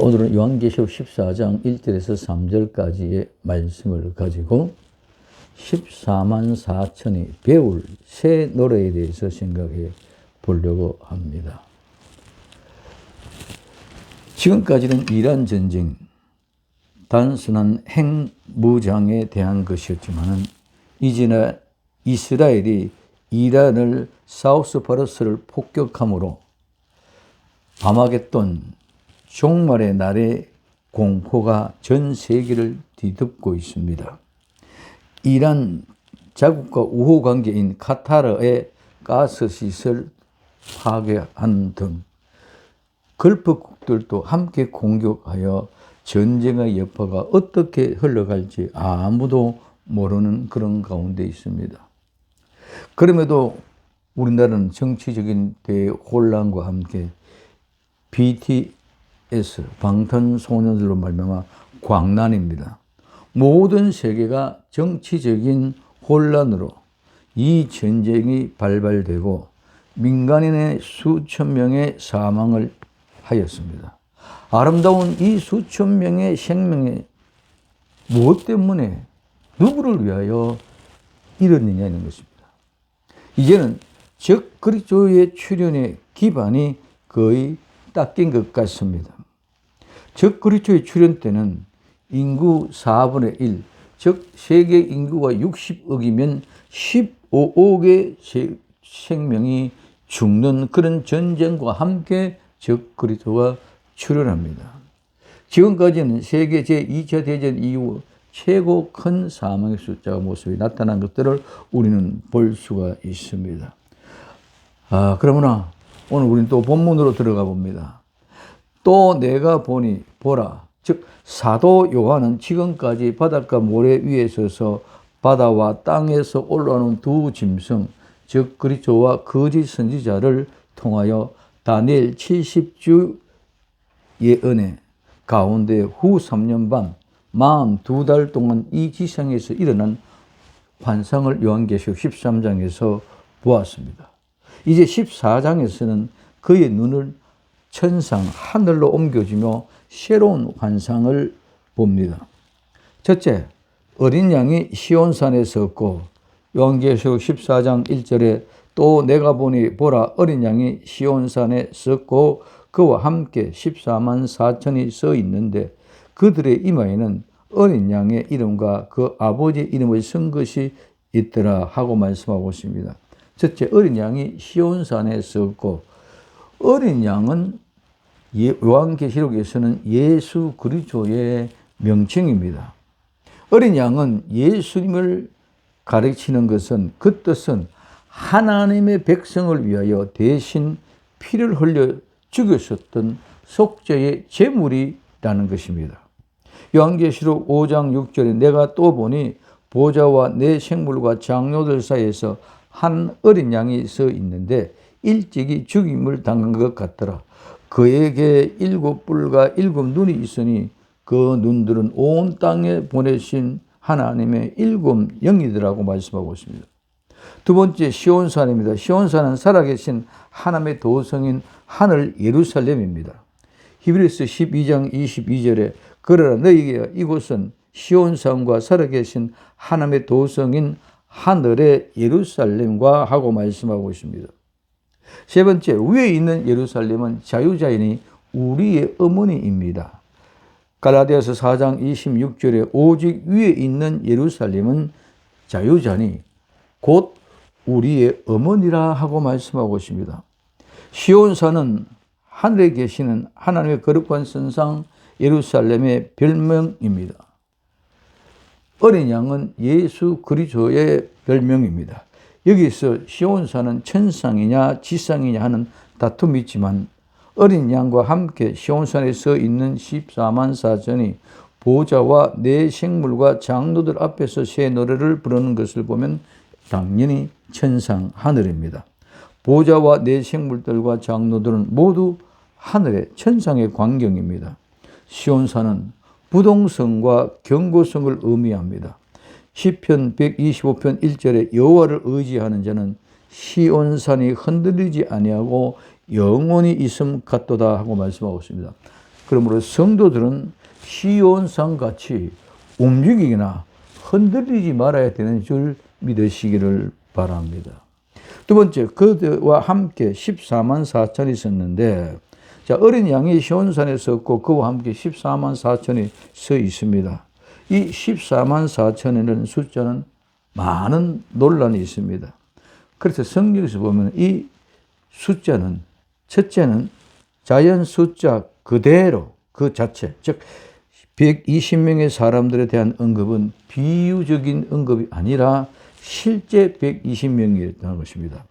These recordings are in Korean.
오늘은 요한계시록 14장 1절에서 3절까지의 말씀을 가지고 14만 4천이 배울 새 노래에 대해서 생각해 보려고 합니다. 지금까지는 이란 전쟁, 단순한 핵무장에 대한 것이었지만 이제는 이스라엘이 이란을 사우스 파르스를 폭격함으로 아마겟돈 종말의 날의 공포가 전 세계를 뒤덮고 있습니다. 이란 자국과 우호 관계인 카타르의 가스시설 파괴한 등 걸프국들도 함께 공격하여 전쟁의 여파가 어떻게 흘러갈지 아무도 모르는 그런 가운데 있습니다. 그럼에도 우리나라는 정치적인 대혼란과 함께 BTS, 방탄소년단으로 말미암아 광란입니다. 모든 세계가 정치적인 혼란으로 이 전쟁이 발발되고 민간인의 수천 명의 사망을 하였습니다. 아름다운 이 수천 명의 생명이 무엇 때문에 누구를 위하여 이르느냐는 것입니다. 이제는 적 그리스도의 출현의 기반이 거의 닦인 것 같습니다. 적 그리스도의 출현 때는 인구 4분의 1, 즉 세계 인구가 60억이면 15억의 생명이 죽는 그런 전쟁과 함께 적 그리스도가 출현합니다. 지금까지는 세계 제2차 대전 이후 최고 큰 사망의 숫자가 모습이 나타난 것들을 우리는 볼 수가 있습니다. 그러므나 오늘 우리는 또 본문으로 들어가 봅니다. 또 내가 보니 보라, 즉 사도 요한은 지금까지 바닷가 모래 위에 서서 바다와 땅에서 올라오는 두 짐승, 즉 그리스도와 거짓 선지자를 통하여 다니엘 70주 예언의 가운데 후 3년 반 42달 동안 이 지상에서 일어난 환상을 요한계시록 13장에서 보았습니다. 이제 14장에서는 그의 눈을 천상 하늘로 옮겨주며 새로운 환상을 봅니다. 첫째, 어린 양이 시온산에 섰고 요한계시록 14장 1절에 또 내가 보니 보라 어린 양이 시온산에 섰고 그와 함께 14만 4천이 서 있는데 그들의 이마에는 어린 양의 이름과 그 아버지의 이름을 쓴 것이 있더라 하고 말씀하고 있습니다. 첫째, 어린 양이 시온산에 섰고, 어린 양은 요한계시록에서는 예수 그리스도의 명칭입니다. 어린 양은 예수님을 가르치는 것은 그 뜻은 하나님의 백성을 위하여 대신 피를 흘려 죽였었던 속죄의 제물이라는 것입니다. 요한계시록 5장 6절에 내가 또 보니 보좌와 내 생물과 장로들 사이에서 한 어린 양이 서 있는데 일찍이 죽임을 당한 것 같더라. 그에게 7뿔과 7눈이 있으니 그 눈들은 온 땅에 보내신 하나님의 7 영이더라고 말씀하고 있습니다. 두 번째, 시온산입니다. 시온산은 살아계신 하나님의 도성인 하늘 예루살렘입니다. 히브리서 12장 22절에 그러나 너희에게 이곳은 시온산과 살아계신 하나님의 도성인 하늘의 예루살렘과 하고 말씀하고 있습니다. 세 번째, 위에 있는 예루살렘은 자유자이니 우리의 어머니입니다. 갈라디아서 4장 26절에 오직 위에 있는 예루살렘은 자유자니 곧 우리의 어머니라 하고 말씀하고 있습니다. 시온산은 하늘에 계시는 하나님의 거룩한 선상 예루살렘의 별명입니다. 어린 양은 예수 그리스도의 별명입니다. 여기서 시온산은 천상이냐 지상이냐 하는 다툼이 있지만 어린 양과 함께 시온산에 서 있는 14만 4천이 보좌와 내 생물과 장로들 앞에서 새 노래를 부르는 것을 보면 당연히 천상 하늘입니다. 보좌와 내 생물들과 장로들은 모두 하늘의 천상의 광경입니다. 시온산은 부동성과 견고성을 의미합니다. 시편 125편 1절에 여호와를 의지하는 자는 시온산이 흔들리지 아니하고 영원히 있음 같도다 하고 말씀하고 있습니다. 그러므로 성도들은 시온산 같이 움직이거나 흔들리지 말아야 되는 줄 믿으시기를 바랍니다. 두 번째, 그와 함께 14만 4천이 있었는데, 자, 어린 양이 시온산에 섰고 그와 함께 14만 4천이 서 있습니다. 이 14만 4천이라는 숫자는 많은 논란이 있습니다. 그래서 성경에서 보면 이 숫자는, 첫째는 자연 숫자 그대로 그 자체, 즉 120명의 사람들에 대한 언급은 비유적인 언급이 아니라 실제 120명이었다는 것입니다.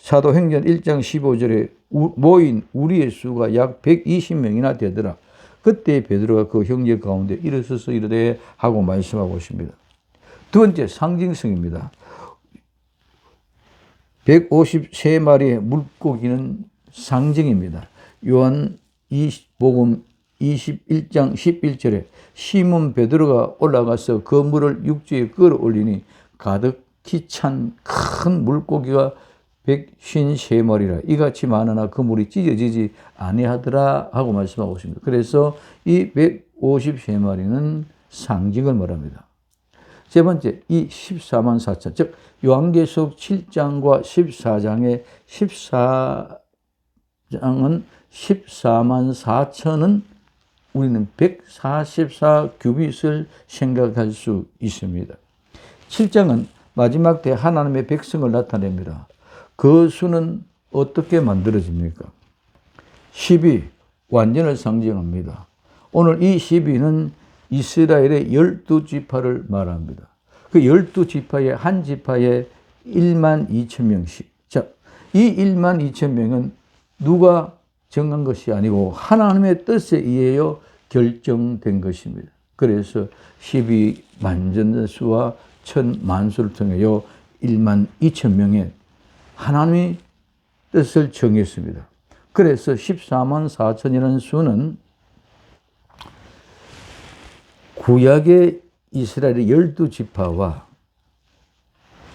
사도행전 1장 15절에 모인 우리의 수가 약 120명이나 되더라. 그때 베드로가 그 형제 가운데 일어서서 이르되 하고 말씀하고 있습니다. 두 번째, 상징성입니다. 153마리의 물고기는 상징입니다. 요한 복음 21장 11절에 시몬 베드로가 올라가서 그 물을 육지에 끌어올리니 가득히 찬 큰 물고기가 153마리라 이같이 많으나 그 물이 찢어지지 아니하더라 하고 말씀하고 있습니다. 그래서 이 153마리는 상징을 말합니다. 세 번째, 이 14만 4천, 즉 요한계시록 7장과 14장의 14장은 14만 4천은 우리는 144 규빗을 생각할 수 있습니다. 7장은 마지막 때 하나님의 백성을 나타냅니다. 그 수는 어떻게 만들어집니까? 12, 완전을 상징합니다. 오늘 이 12는 이스라엘의 12지파를 말합니다. 그 12지파의 한 지파에 1만 2천 명씩. 자, 이 1만 2천 명은 누가 정한 것이 아니고 하나님의 뜻에 의하여 결정된 것입니다. 그래서 12만전수와 천만수를 통하여 1만 2천 명의 하나님의 뜻을 정했습니다. 그래서 14만 4천이라는 수는 구약의 이스라엘의 12지파와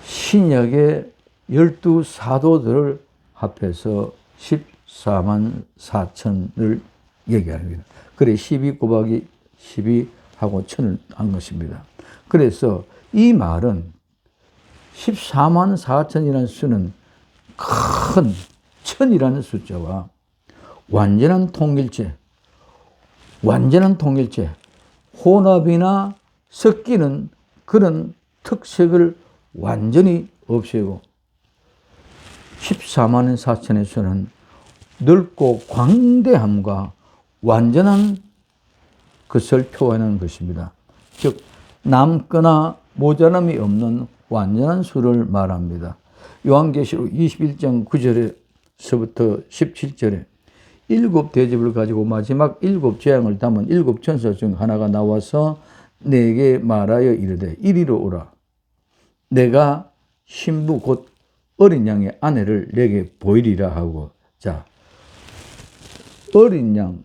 신약의 12사도들을 합해서 14만 4천을 얘기합니다. 그래 12 곱하기 12하고 1000을 한 것입니다. 그래서 이 말은 14만 4천이라는 수는 큰 1000이라는 숫자와 완전한 통일체, 혼합이나 섞이는 그런 특색을 완전히 없애고 14만 4천의 수는 넓고 광대함과 완전한 것을 표현하는 것입니다. 즉 남거나 모자람이 없는 완전한 수를 말합니다. 요한계시록 21장 9절에서부터 17절에 7 대접을 가지고 마지막 7 재앙을 담은 7 천사 중 하나가 나와서 내게 말하여 이르되 이리로 오라. 내가 신부 곧 어린 양의 아내를 내게 보이리라 하고. 자, 어린 양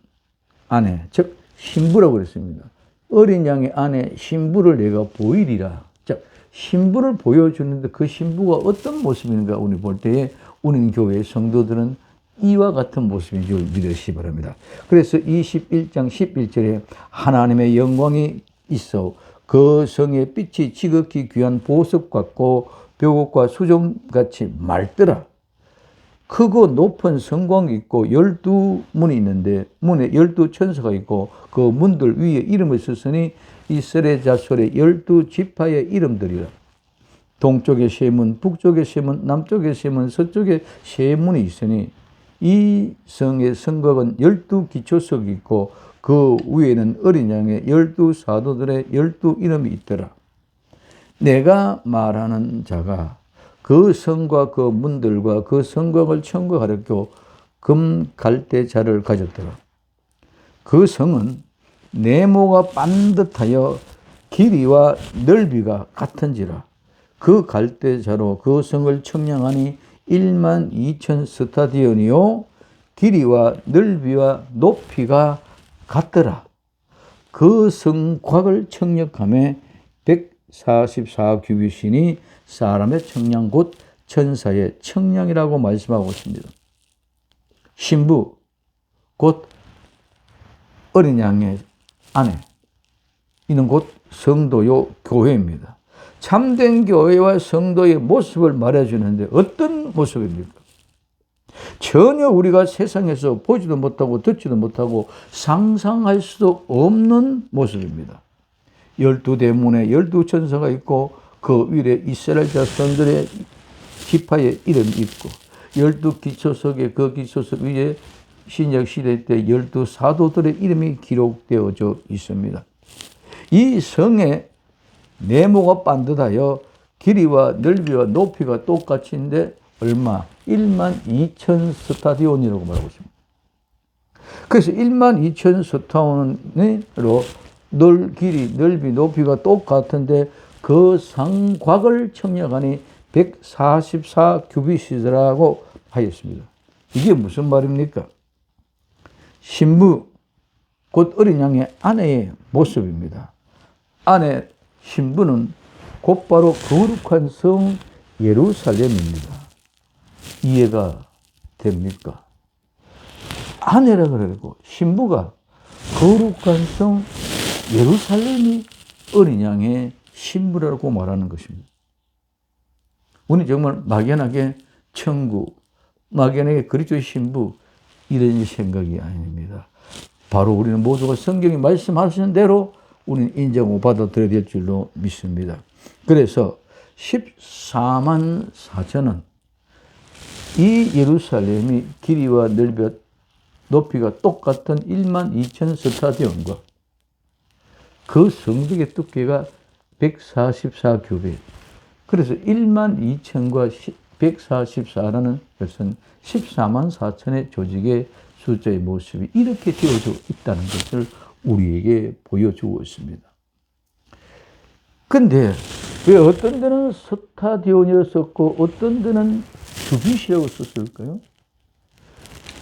아내, 즉 신부라고 그랬습니다. 어린 양의 아내 신부를 내가 보이리라. 자, 신부를 보여주는데 그 신부가 어떤 모습인가 우리 볼 때에 우리는 교회의 성도들은 이와 같은 모습인 줄 믿으시기 바랍니다. 그래서 21장 11절에 하나님의 영광이 있어 그 성의 빛이 지극히 귀한 보석 같고 벽옥과 수정같이 맑더라. 크고 높은 성곽이 있고 12문이 있는데 문에 12천사가 있고 그 문들 위에 이름을 썼으니 이스라엘 자손의 12지파의 이름들이라. 동쪽에 세 문, 북쪽에 세 문, 남쪽에 세 문, 서쪽에 세 문이 있으니 이 성의 성곽은 12기초석이 있고 그 위에는 어린 양의 12사도들의 12 이름이 있더라. 내가 말하는 자가 그 성과 그 문들과 그 성곽을 청구하려고 금갈대자를 가졌더라. 그 성은 네모가 반듯하여 길이와 넓이가 같은지라. 그 갈대자로 그 성을 청량하니 1만 2천 스타디온이요 길이와 넓이와 높이가 같더라. 그 성곽을 청력함에 144 규빗이니 사람의 청량 곧 천사의 청량이라고 말씀하고 있습니다. 신부 곧 어린 양의 아내, 이는 곧 성도요 교회입니다. 참된 교회와 성도의 모습을 말해주는데 어떤 모습입니까? 전혀 우리가 세상에서 보지도 못하고 듣지도 못하고 상상할 수도 없는 모습입니다. 12대문에 12천사가 있고 그 위에 이스라엘 자손들의 지파의 이름이 있고 12기초석에 그 기초석 위에 신약시대 때 12사도들의 이름이 기록되어져 있습니다. 이 성에 네모가 반듯하여 길이와 넓이와 높이가 똑같이인데 얼마? 12,000 스타디온이라고 말하고 있습니다. 그래서 12,000 스타디온으로 길이, 넓이, 높이가 똑같은데 그 성곽을 청력하니 144 규빗이라고 하였습니다. 이게 무슨 말입니까? 신부, 곧 어린 양의 아내의 모습입니다. 아내 신부는 곧바로 거룩한 성 예루살렘입니다. 이해가 됩니까? 아내라 그러고 신부가 거룩한 성 예루살렘이 어린 양의 신부라고 말하는 것입니다. 우리 정말 막연하게 천국, 막연하게 그리스도의 신부 이런 생각이 아닙니다. 바로 우리는 모두가 성경이 말씀하시는 대로 우리는 인정하고 받아들여야 될 줄로 믿습니다. 그래서 14만 4천은 이 예루살렘이 길이와 넓이와 높이가 똑같은 12,000 스타디온과 그 성벽의 두께가 144 규빗. 그래서 12,000과 144라는 것은 14만 4천의 조직의 숫자의 모습이 이렇게 되어져 있다는 것을 우리에게 보여주고 있습니다. 근데 왜 어떤 데는 스타디온이라고 썼고 어떤 데는 규빗이라고 썼을까요?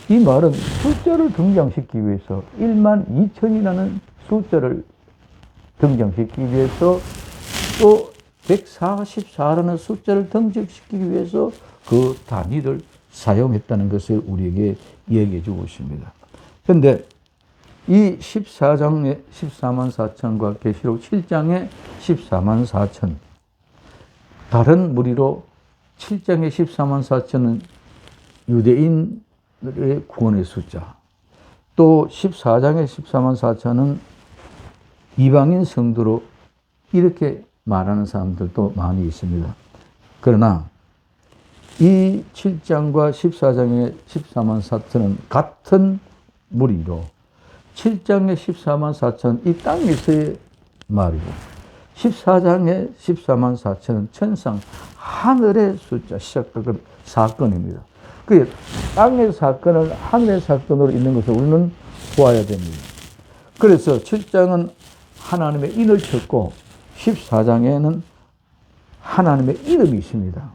이 말은 숫자를 등장시키기 위해서 12,000이라는 숫자를 등장시키기 위해서 또 144라는 숫자를 등장시키기 위해서 그 단위를 사용했다는 것을 우리에게 이야기해 주고 있습니다. 그런데 이 14장의 14만 4천과 계시록 7장의 14만 4천, 다른 무리로 7장의 14만 4천은 유대인의 구원의 숫자, 또 14장의 14만 4천은 이방인 성도로 이렇게 말하는 사람들도 많이 있습니다. 그러나 이 7장과 14장의 14만 4천은 같은 무리로 7장의 14만 4천 이 땅에서의 말이고 14장의 14만 4천은 천상 하늘의 숫자 시작된 사건입니다. 그 땅의 사건을 하늘의 사건으로 있는 것을 우리는 보아야 됩니다. 그래서 7장은 하나님의 인을 쳤고 14장에는 하나님의 이름이 있습니다.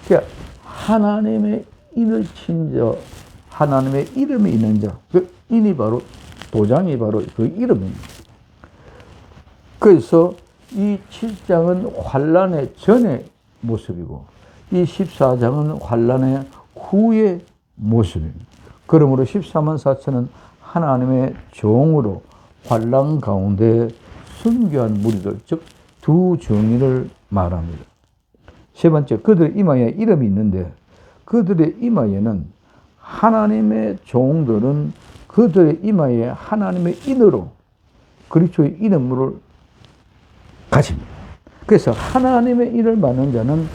그러니까 하나님의 인을 친 자, 하나님의 이름이 있는 자, 그 인이 바로 도장이 바로 그 이름입니다. 그래서 이 7장은 환란의 전의 모습이고 이 14장은 환란의 후의 모습입니다. 그러므로 14만 4천은 하나님의 종으로 환란 가운데 순교한 무리들, 즉 두 정의를 말합니다. 세 번째, 그들의 이마에 이름이 있는데 그들의 이마에는 하나님의 종들은 그들의 이마에 하나님의 인으로 그리스도의 이름을 가집니다. 그래서 하나님의 인을 받는 자는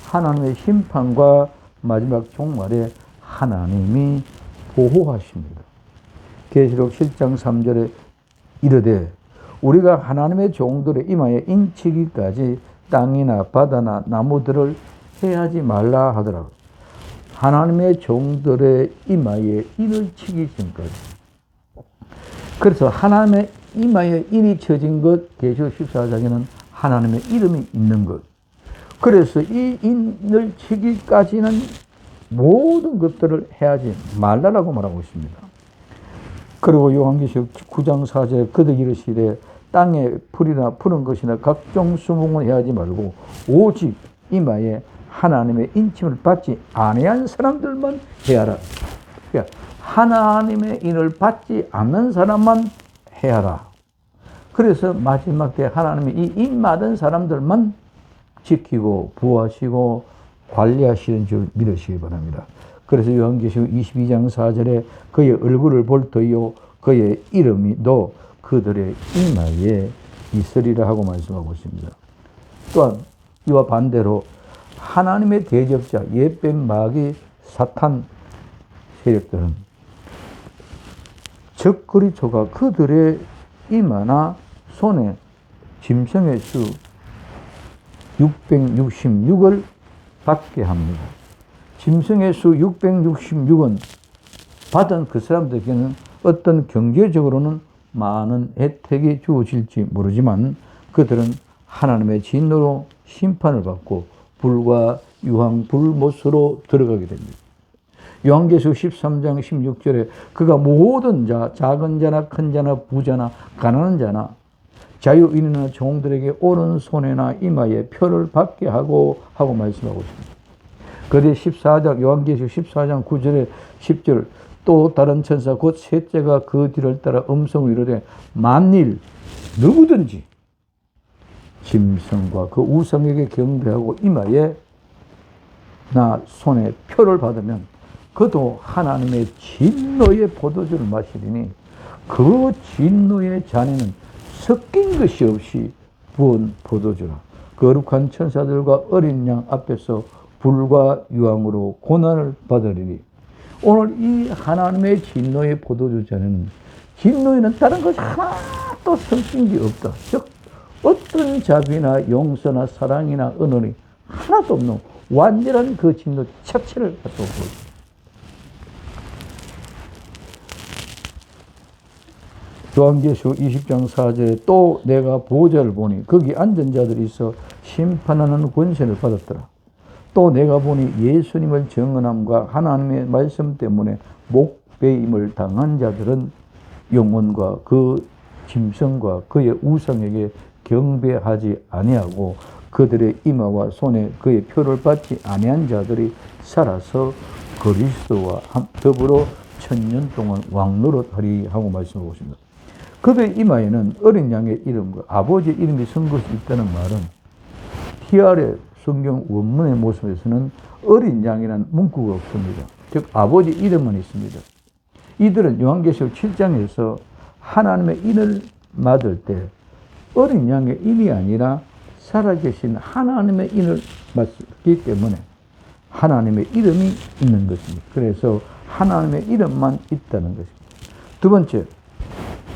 하나님의 심판과 마지막 종말에 하나님이 보호하십니다. 계시록 7장 3절에 이르되 우리가 하나님의 종들의 이마에 인치기까지 땅이나 바다나 나무들을 해하지 말라 하더라고요. 하나님의 종들의 이마에 인을 치기 전까지. 그래서 하나님의 이마에 인이 쳐진 것, 계시록 14장에는 하나님의 이름이 있는 것. 그래서 이 인을 치기까지는 모든 것들을 해하지 말라라고 말하고 있습니다. 그리고 요한계시록 9장 4절에 그들 이르시되 땅에 풀이나 푸른 것이나 각종 수목을 해하지 말고 오직 이마에 하나님의 인침을 받지 아니한 사람들만 해하라. 그러니까 하나님의 인을 받지 않는 사람만 해하라. 그래서 마지막 때 하나님이 이 입맞은 사람들만 지키고 부하시고 관리하시는 줄 믿으시기 바랍니다. 그래서 요한계시록 22장 4절에 그의 얼굴을 볼 터이요 그의 이름이도 그들의 이마에 있으리라 하고 말씀하고 있습니다. 또한 이와 반대로 하나님의 대적자 옛뱀 마귀 사탄 세력들은 적그리스도가 그들의 이마나 손에 짐승의 수 666을 받게 합니다. 짐승의 수 666은 받은 그 사람들에게는 어떤 경제적으로는 많은 혜택이 주어질지 모르지만 그들은 하나님의 진노로 심판을 받고 불과 유황 불못으로 들어가게 됩니다. 요한계시록 13장 16절에 그가 모든 자, 작은 자나 큰 자나 부자나 가난한 자나 자유인이나 종들에게 오른손에나 이마에 표를 받게 하고 말씀하고 있습니다. 그뒤 14장 요한계시록 14장 9절에 10절 또 다른 천사 곧 셋째가 그 뒤를 따라 음성을 이르되 만일 누구든지 짐승과 그 우상에게 경배하고 이마에 나 손에 표를 받으면 그도 하나님의 진노의 포도주를 마시리니 그 진노의 잔에는 섞인 것이 없이 부은 포도주라. 거룩한 천사들과 어린 양 앞에서 불과 유황으로 고난을 받으리니 오늘 이 하나님의 진노의 포도주 잔에는 진노에는 다른 것이 하나도 섞인 게 없다. 즉 어떤 자비나 용서나 사랑이나 은원이 하나도 없는 완전한 그 진노 자체를 갖고 있습니다. 요한계시록 20장 4절에 또 내가 보좌를 보니 거기 앉은 자들이 있어 심판하는 권세를 받았더라. 또 내가 보니 예수님을 증언함과 하나님의 말씀 때문에 목배임을 당한 자들은 영혼과 그 짐승과 그의 우상에게 경배하지 아니하고 그들의 이마와 손에 그의 표를 받지 아니한 자들이 살아서 그리스도와 더불어 1000년 동안 왕노릇하리 하고 말씀하고 있습니다. 그들의 이마에는 어린 양의 이름과 아버지의 이름이 쓴 것이 있다는 말은 TR의 성경 원문의 모습에서는 어린 양이라는 문구가 없습니다. 즉 아버지 이름만 있습니다. 이들은 요한계시록 7장에서 하나님의 인을 맡을 때 어린 양의 인이 아니라 살아계신 하나님의 인을 맡기 때문에 하나님의 이름이 있는 것입니다. 그래서 하나님의 이름만 있다는 것입니다. 두 번째,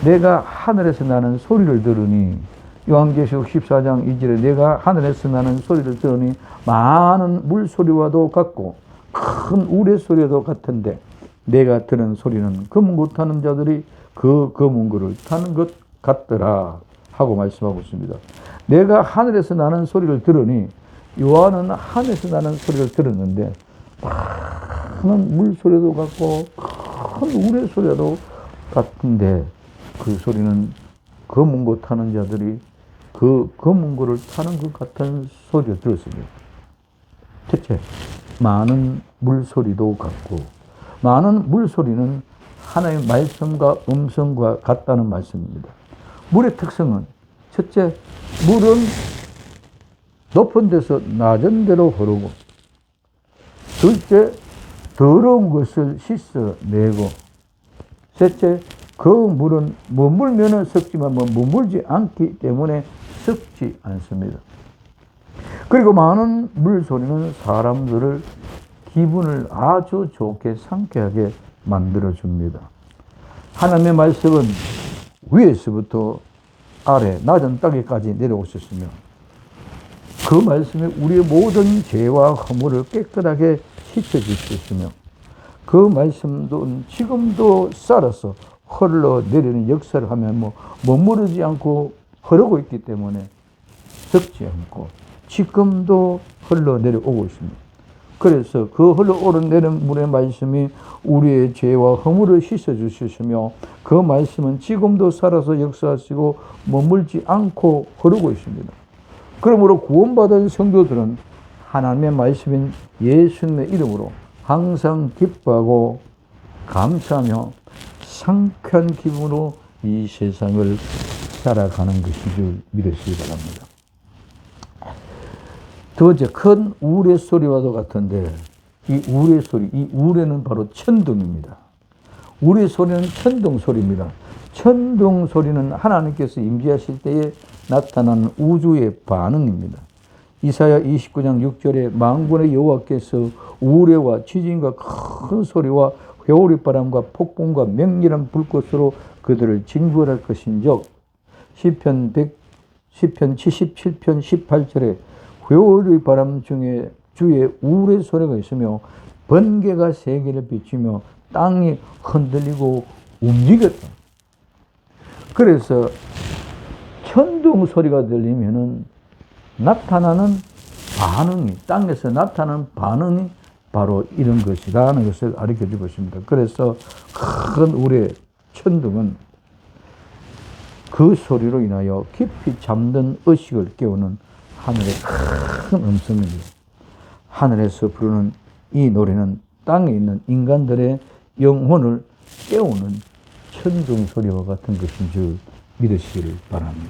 내가 하늘에서 나는 소리를 들으니 요한계시록 14장 2절에 내가 하늘에서 나는 소리를 들으니 많은 물소리와도 같고 큰 우레소리와도 같은데 내가 들은 소리는 검은고 타는 자들이 그 검은고를 타는 것 같더라 하고 말씀하고 있습니다. 내가 하늘에서 나는 소리를 들으니 요한은 하늘에서 나는 소리를 들었는데 큰 물소리도 같고 큰 우레소리도 같은데 그 소리는 검은고 타는 자들이 그 검은고를 타는 것 같은 소리를 들었습니다. 첫째, 많은 물소리도 같고 많은 물소리는 하나님의 말씀과 음성과 같다는 말씀입니다. 물의 특성은 첫째, 물은 높은 데서 낮은 데로 흐르고 둘째, 더러운 것을 씻어내고 셋째, 그 물은 머물면 썩지만 머물지 않기 때문에 썩지 않습니다. 그리고 많은 물소리는 사람들을 기분을 아주 좋게 상쾌하게 만들어줍니다. 하나님의 말씀은 위에서부터 아래 낮은 땅에까지 내려오셨으며 그 말씀이 우리의 모든 죄와 허물을 깨끗하게 씻어주셨으며 그 말씀도 지금도 살아서 흘러내리는 역사를 하면 머무르지 않고 흐르고 있기 때문에 썩지 않고 지금도 흘러내려오고 있습니다. 그래서 그 흘러오르내린 물의 말씀이 우리의 죄와 허물을 씻어주시며 그 말씀은 지금도 살아서 역사하시고 머물지 않고 흐르고 있습니다. 그러므로 구원받은 성도들은 하나님의 말씀인 예수님의 이름으로 항상 기뻐하고 감사하며 상쾌한 기분으로 이 세상을 살아가는 것인 줄 믿으시기 바랍니다. 두 번째, 큰 우레소리와도 같은데 이 우레소리, 이 우레는 바로 천둥입니다. 우레소리는 천둥소리입니다. 천둥소리는 하나님께서 임재하실 때에 나타나는 우주의 반응입니다. 이사야 29장 6절에 만군의 여호와께서 우레와 지진과 큰 소리와 회오리바람과 폭풍과 맹렬한 불꽃으로 그들을 징벌할 것인즉 시편 77편 18절에 회오리바람 중에 주의 우레 소리가 있으며 번개가 세계를 비추며 땅이 흔들리고 움직였다. 그래서 천둥 소리가 들리면은 나타나는 반응이, 땅에서 나타나는 반응이 바로 이런 것이라는 것을 가르쳐 주고 있습니다. 그래서 큰 우레 천둥은 그 소리로 인하여 깊이 잠든 의식을 깨우는 하늘의 큰 음성입니다. 하늘에서 부르는 이 노래는 땅에 있는 인간들의 영혼을 깨우는 천둥 소리와 같은 것인 줄 믿으시기를 바랍니다.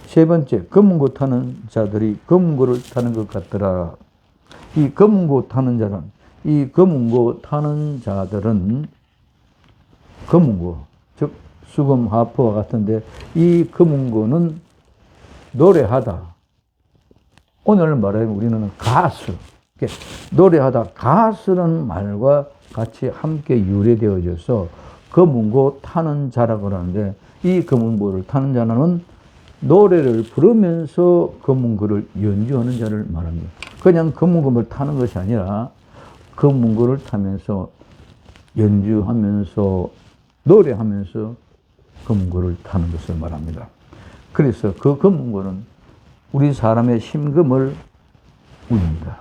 세 번째, 검은고 타는 자들이 검은고를 타는 것 같더라. 이 검은고 타는 자들은 검은고, 즉 수금 하프와 같은데 이 검은고는 노래하다. 오늘 말하면 우리는 가수, 노래하다, 가수라는 말과 같이 함께 유래되어져서 검은고 타는 자라고 하는데 이 검은고를 타는 자는 노래를 부르면서 검은고를 연주하는 자를 말합니다. 그냥 검은고를 타는 것이 아니라 검은고를 타면서 연주하면서 노래하면서 검은고를 타는 것을 말합니다. 그래서 그 검은고는 우리 사람의 심금을 울립니다.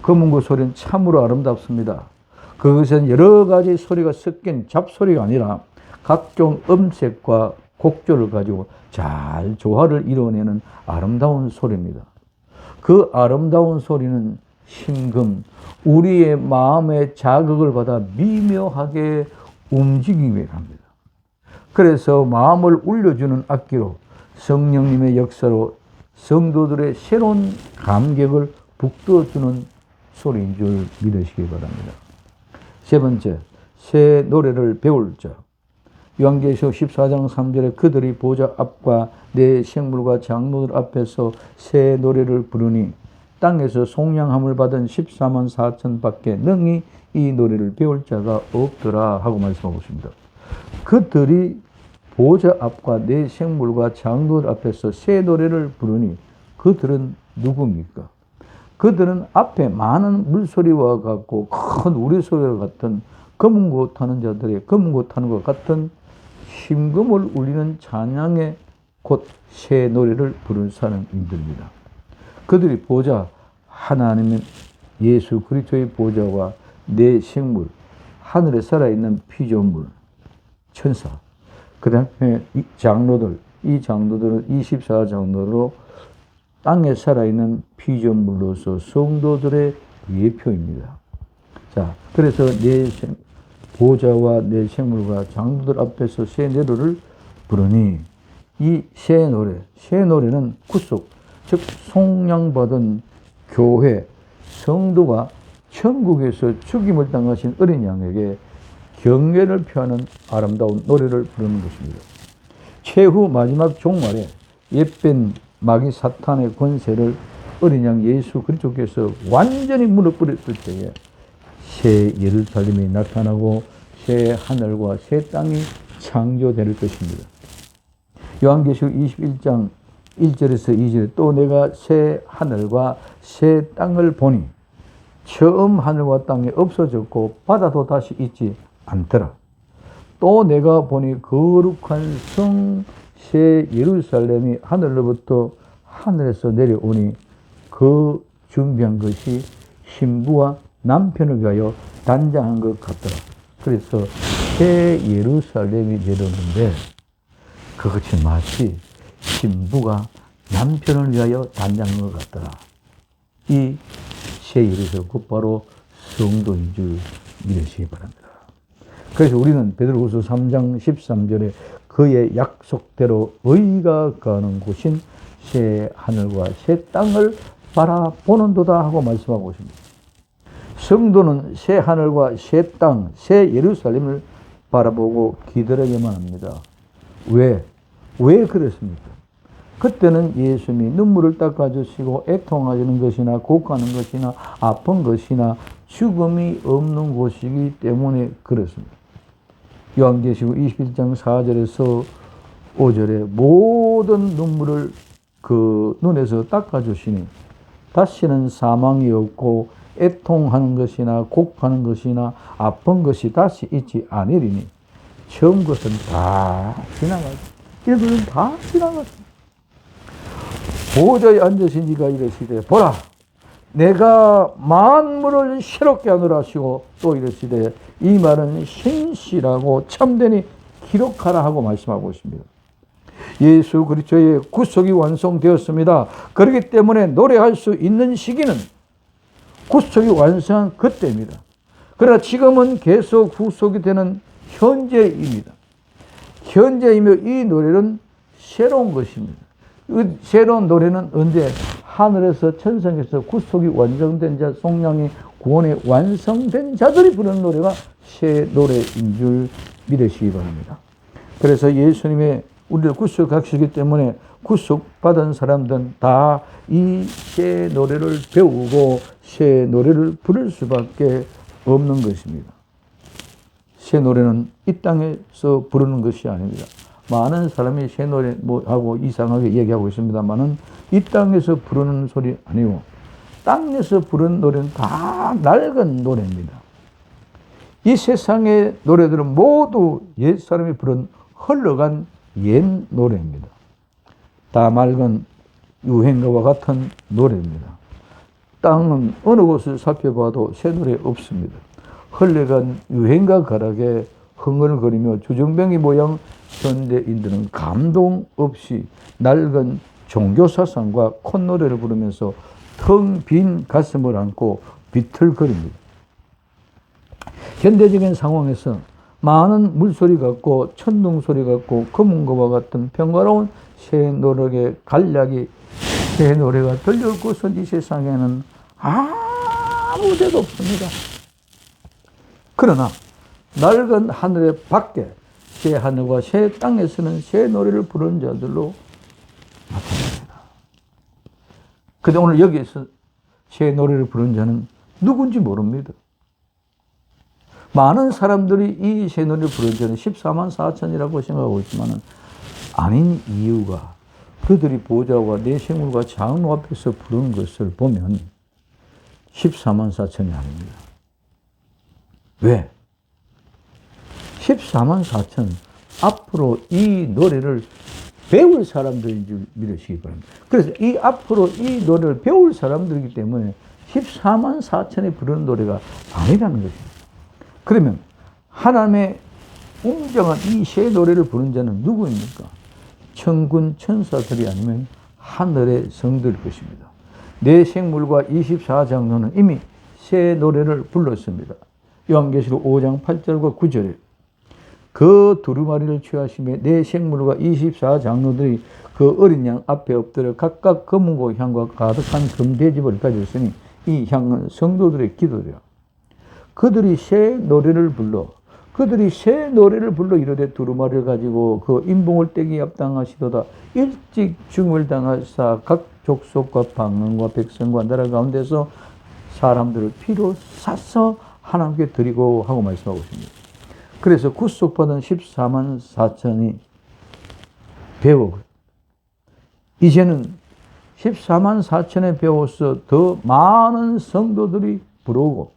검은고 소리는 참으로 아름답습니다. 그것은 여러 가지 소리가 섞인 잡소리가 아니라 각종 음색과 곡조를 가지고 잘 조화를 이루어내는 아름다운 소리입니다. 그 아름다운 소리는 심금, 우리의 마음의 자극을 받아 미묘하게 움직이게 합니다. 그래서 마음을 울려주는 악기로 성령님의 역사로 성도들의 새로운 감격을 북돋주는 소리인 줄 믿으시기 바랍니다. 세 번째, 새 노래를 배울 자. 요한계시록 14장 3절에 그들이 보좌 앞과 내 생물과 장로들 앞에서 새 노래를 부르니 땅에서 속량함을 받은 14만 4천 밖에 능히 이 노래를 배울 자가 없더라 하고 말씀하고 있습니다. 그들이 보좌 앞과 내 생물과 장로들 앞에서 새 노래를 부르니 그들은 누굽니까? 그들은 앞에 많은 물소리와 같고 큰 우레소리와 같은 검은고 타는 자들의 검은고 타는 것 같은 심금을 울리는 찬양의 곧 새 노래를 부르는 사람들입니다. 그들이 보좌, 하나님은 예수 그리스도의 보좌와 내 생물, 하늘에 살아있는 피조물, 천사, 그 다음에 장로들, 이 장로들은 24장로로 땅에 살아있는 피조물로서 성도들의 예표입니다. 자, 그래서 내 보좌와 내 생물과 장로들 앞에서 새 노래를 부르니 이 새 노래는 구속, 즉 속량받은 교회, 성도가 천국에서 죽임을 당하신 어린 양에게 경외를 표하는 아름다운 노래를 부르는 것입니다. 최후 마지막 종말에 옛뺀 마귀 사탄의 권세를 어린 양 예수 그리스도께서 완전히 무너뜨렸을 때에 새 예루살렘이 나타나고 새 하늘과 새 땅이 창조될 것입니다. 요한계시록 21장 1절에서 2절에 또 내가 새 하늘과 새 땅을 보니 처음 하늘과 땅이 없어졌고 바다도 다시 있지 않더라. 또 내가 보니 거룩한 성 새 예루살렘이 하늘로부터 하늘에서 내려오니 그 준비한 것이 신부와 남편을 위하여 단장한 것 같더라. 그래서 새 예루살렘이 내려오는데 그것이 마치 신부가 남편을 위하여 단장한 것 같더라. 이 새 예루살렘 곧 바로 성도인 줄 믿으시기 바랍니다. 그래서 우리는 베드로후서 3장 13절에 그의 약속대로 의가 가는 곳인 새 하늘과 새 땅을 바라보는도다 하고 말씀하고 있습니다. 성도는 새 하늘과 새 땅, 새 예루살렘을 바라보고 기다리기만 합니다. 왜? 왜 그랬습니까? 그때는 예수님이 눈물을 닦아주시고 애통하는 것이나 곡하는 것이나 아픈 것이나 죽음이 없는 곳이기 때문에 그렇습니다. 요한계시록 21장 4절에서 5절에 모든 눈물을 그 눈에서 닦아주시니 다시는 사망이 없고 애통하는 것이나 곡하는 것이나 아픈 것이 다시 있지 아니리니 처음 것은 다 지나가고 이들은 다 지나갔습니다. 보좌에 앉으신 이가 이르시되 보라 내가 만물을 새롭게 하노라 하시고 또 이르시되 이 말은 신실하고 참되니 기록하라 하고 말씀하고 있습니다. 예수 그리스도의 구속이 완성되었습니다. 그렇기 때문에 노래할 수 있는 시기는 구속이 완성한 그때입니다. 그러나 지금은 계속 구속이 되는 현재입니다. 현재이며 이 노래는 새로운 것입니다. 그 새로운 노래는 언제? 하늘에서 천상에서 구속이 완성된 자, 속량이 구원이 완성된 자들이 부르는 노래가 새 노래인 줄 믿으시기 바랍니다. 그래서 예수님의 우리를 구속하시기 때문에 구속받은 사람들은 다 이 새 노래를 배우고 새 노래를 부를 수밖에 없는 것입니다. 새 노래는 이 땅에서 부르는 것이 아닙니다. 많은 사람이 새 노래 하고 이상하게 얘기하고 있습니다만은 이 땅에서 부르는 소리 아니고 땅에서 부르는 노래는 다 낡은 노래입니다. 이 세상의 노래들은 모두 옛 사람이 부른 흘러간 옛 노래입니다. 다 맑은 유행가와 같은 노래입니다. 땅은 어느 곳을 살펴봐도 새 노래 없습니다. 흘러간 유행가 가락에 흥얼거리며 주정뱅이 모양 현대인들은 감동 없이 낡은 종교사상과 콧노래를 부르면서 텅 빈 가슴을 안고 비틀거립니다. 현대적인 상황에서 많은 물소리 같고 천둥소리 같고 검은거와 같은 평화로운 새 노래의 간략이 새 노래가 들려올 곳은 이 세상에는 아무 데도 없습니다. 그러나 낡은 하늘의 밖에 새 하늘과 새 땅에서는 새 노래를 부르는 자들로 나타납니다. 그런데 오늘 여기에서 새 노래를 부르는 자는 누군지 모릅니다. 많은 사람들이 이 새 노래를 부르는 자는 14만 4천이라고 생각하고 있지만 아닌 이유가 그들이 보좌와 내 생물과 장로 앞에서 부르는 것을 보면 14만 4천이 아닙니다. 왜? 14만 4천 앞으로 이 노래를 배울 사람들인 줄 믿으시기 바랍니다. 그래서 이 앞으로 이 노래를 배울 사람들이기 때문에 14만 4천이 부르는 노래가 아니라는 것입니다. 그러면 하나님의 웅장한 이 새 노래를 부르는 자는 누구입니까? 천군 천사들이 아니면 하늘의 성들일 것입니다. 내 생물과 24장로는 이미 새 노래를 불렀습니다. 요한계시록 5장 8절과 9절에 그 두루마리를 취하시며 내 생물과 24장로들이 그 어린 양 앞에 엎드려 각각 검은고 향과 가득한 금대접을 가졌으니 이 향은 성도들의 기도되라. 그들이 새 노래를 불러 이르되 두루마리를 가지고 그 인봉을 떼기 합당하시도다. 일찍 죽음을 당하사 각 족속과 방언과 백성과 나라 가운데서 사람들을 피로 사서 하나님께 드리고 하고 말씀하고 있습니다. 그래서 구속받은 14만 4천이 배우고 이제는 14만 4천에 배워서 더 많은 성도들이 부르고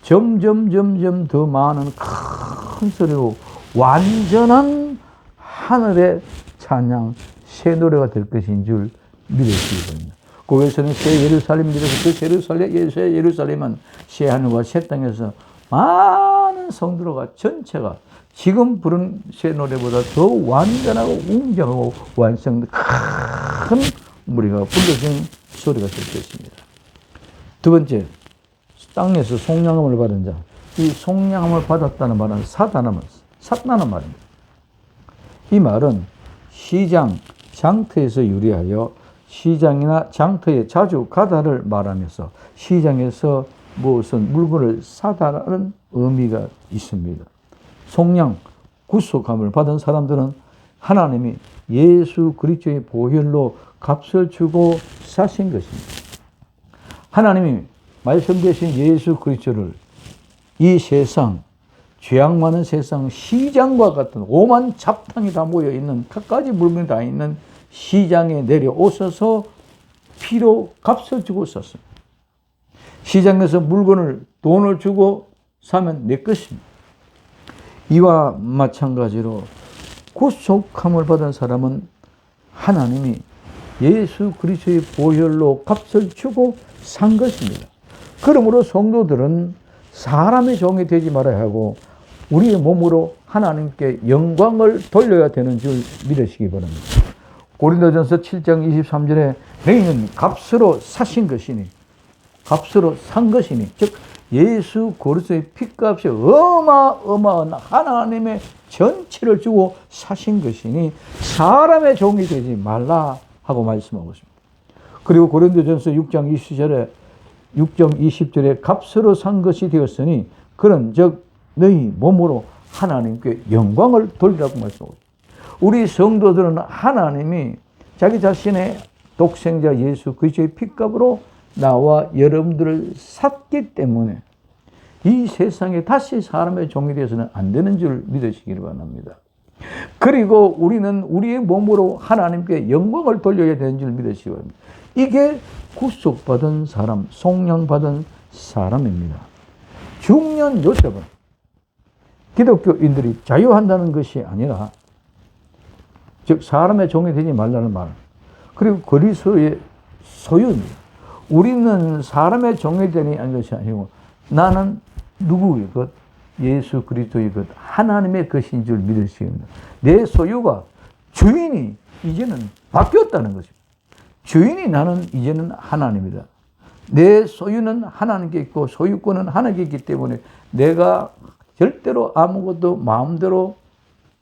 점점 더 많은 큰 소리로 완전한 하늘의 찬양 새 노래가 될 것인 줄 믿으시기 바랍니다. 거기에서는 새 예루살렘이라서 그 새 예루살렘은 새 하늘과 새 땅에서 많은 성도가 전체가 지금 부른 새 노래보다 더 완전하고 웅장하고 완성된 큰 무리가 불러진 소리가 될 것입니다. 두 번째, 땅에서 속량함을 받은 자. 이 속량함을 받았다는 말은 샀다는 말입니다. 이 말은 시장, 장터에서 유래하여 시장이나 장터에 자주 가다를 말하면서 시장에서 무슨 물건을 사다라는 의미가 있습니다. 속량, 구속함을 받은 사람들은 하나님이 예수 그리스도의 보혈로 값을 주고 사신 것입니다. 하나님이 말씀되신 예수 그리스도를 이 세상, 죄악 많은 세상 시장과 같은 오만 잡탕이 다 모여있는 갖가지 물건이 다 있는 시장에 내려오셔서 피로 값을 주고 썼습니다. 시장에서 돈을 주고 사면 내 것입니다. 이와 마찬가지로 구속함을 받은 사람은 하나님이 예수 그리스도의 보혈로 값을 주고 산 것입니다. 그러므로 성도들은 사람의 종이 되지 말아야 하고 우리의 몸으로 하나님께 영광을 돌려야 되는 줄 믿으시기 바랍니다. 고린도전서 7장 23절에 너희는 값으로 사신 것이니, 값으로 산 것이니, 즉 예수 그리스도의 피값이 어마어마한 하나님의 전체를 주고 사신 것이니 사람의 종이 되지 말라 하고 말씀하고 있습니다. 그리고 고린도전서 6장 20절에 값으로 산 것이 되었으니 그런 즉 너희 몸으로 하나님께 영광을 돌리라고 말씀하고 있습니다. 우리 성도들은 하나님이 자기 자신의 독생자 예수 그리스도의 피값으로 나와 여러분들을 샀기 때문에 이 세상에 다시 사람의 종이 되어서는 안 되는 줄 믿으시기를 바랍니다. 그리고 우리는 우리의 몸으로 하나님께 영광을 돌려야 되는 줄 믿으시기 바랍니다. 이게 구속받은 사람, 속량받은 사람입니다. 중요한 요점은 기독교인들이 자유한다는 것이 아니라 즉 사람의 종이 되지 말라는 말, 그리고 그리스도의 소유입니다. 우리는 사람의 종이 되니 하는 것이 아니고 나는 누구의 것? 예수 그리스도의 것, 하나님의 것인 줄 믿으십니다. 내 소유가 주인이 이제는 바뀌었다는 것입니다. 주인이 나는 이제는 하나님이다. 내 소유는 하나님께 있고 소유권은 하나님께 있기 때문에 내가 절대로 아무것도 마음대로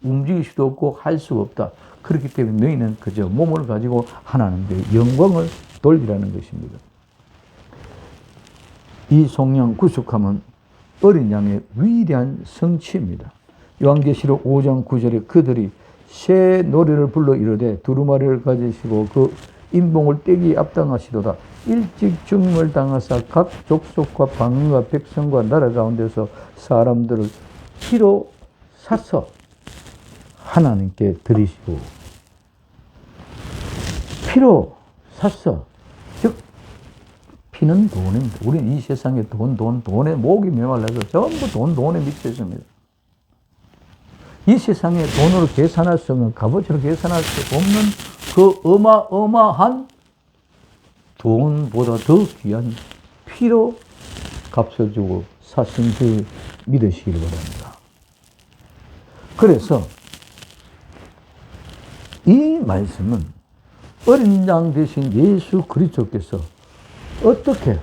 움직일 수도 없고 할 수가 없다. 그렇기 때문에 너희는 그저 몸을 가지고 하나님께 영광을 돌리라는 것입니다. 이 속량 구속함은 어린 양의 위대한 성취입니다. 요한계시록 5장 9절에 그들이 새 노래를 불러 이르되 두루마리를 가지시고 그 인봉을 떼기 앞당하시도다. 일찍 죽임을 당하사 각 족속과 방언과 백성과 나라 가운데서 사람들을 피로 사서 하나님께 드리시고, 피로 샀어. 즉 피는 돈입니다. 우리는 이 세상에 돈에 목이 메말라서 전부 돈에 미쳐 있습니다. 이 세상에 돈으로 계산할 수 없는, 값어치로 계산할 수 없는 그 어마어마한 돈보다 더 귀한 피로 값을 주고 사신 줄 믿으시길 바랍니다. 그래서 이 말씀은 어린 양 되신 예수 그리스도께서 어떻게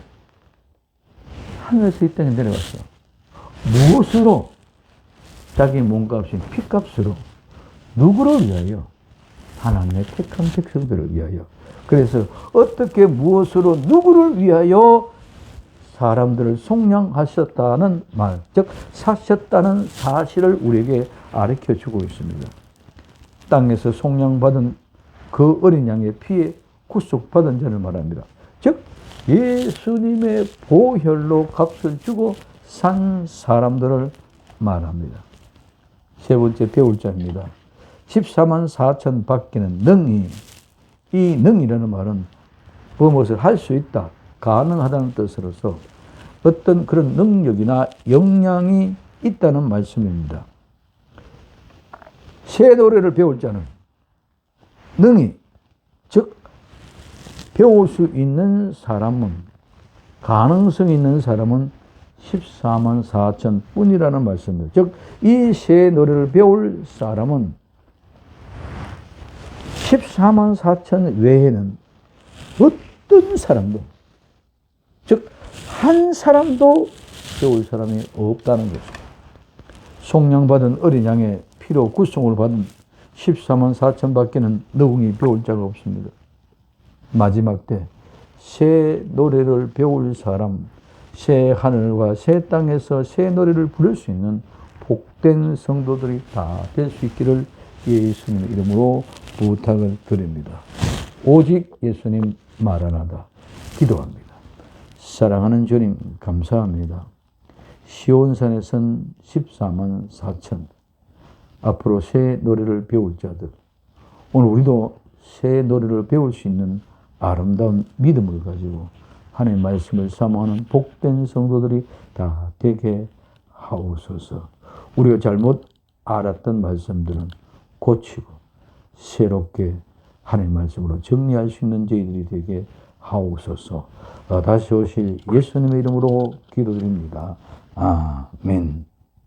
하늘에서 이 땅에 내려왔어? 무엇으로? 자기 몸값인 피값으로. 누구를 위하여? 하나님의 택한 백성들을 위하여. 그래서 어떻게 무엇으로 누구를 위하여 사람들을 속량하셨다는 말, 즉 사셨다는 사실을 우리에게 가르쳐주고 있습니다. 땅에서 속량받은 그 어린 양의 피에 구속받은 자를 말합니다. 즉 예수님의 보혈로 값을 주고 산 사람들을 말합니다. 세 번째 배울 자입니다. 14만 4천 받기는 능히, 이 능이라는 말은 무엇을 할 수 있다, 가능하다는 뜻으로서 어떤 그런 능력이나 역량이 있다는 말씀입니다. 새 노래를 배울 자는 능히, 즉 배울 수 있는 사람은, 가능성이 있는 사람은 14만 4천 뿐이라는 말씀입니다. 즉 이 새 노래를 배울 사람은 14만 4천 외에는 어떤 사람도, 즉 한 사람도 배울 사람이 없다는 것입니다. 속량받은 어린 양의 피로 구속을 받은 14만 4천 밖에는 너궁이 배울 자가 없습니다. 마지막 때 새 노래를 배울 사람, 새 하늘과 새 땅에서 새 노래를 부를 수 있는 복된 성도들이 다 될 수 있기를 예수님 이름으로 부탁을 드립니다. 오직 예수님 마라나다 기도합니다. 사랑하는 주님 감사합니다. 시온산에선 14만 4천 앞으로 새 노래를 배울 자들, 오늘 우리도 새 노래를 배울 수 있는 아름다운 믿음을 가지고 하나님의 말씀을 사모하는 복된 성도들이 다 되게 하옵소서. 우리가 잘못 알았던 말씀들은 고치고 새롭게 하나님의 말씀으로 정리할 수 있는 저희들이 되게 하옵소서. 다시 오실 예수님의 이름으로 기도드립니다. 아멘.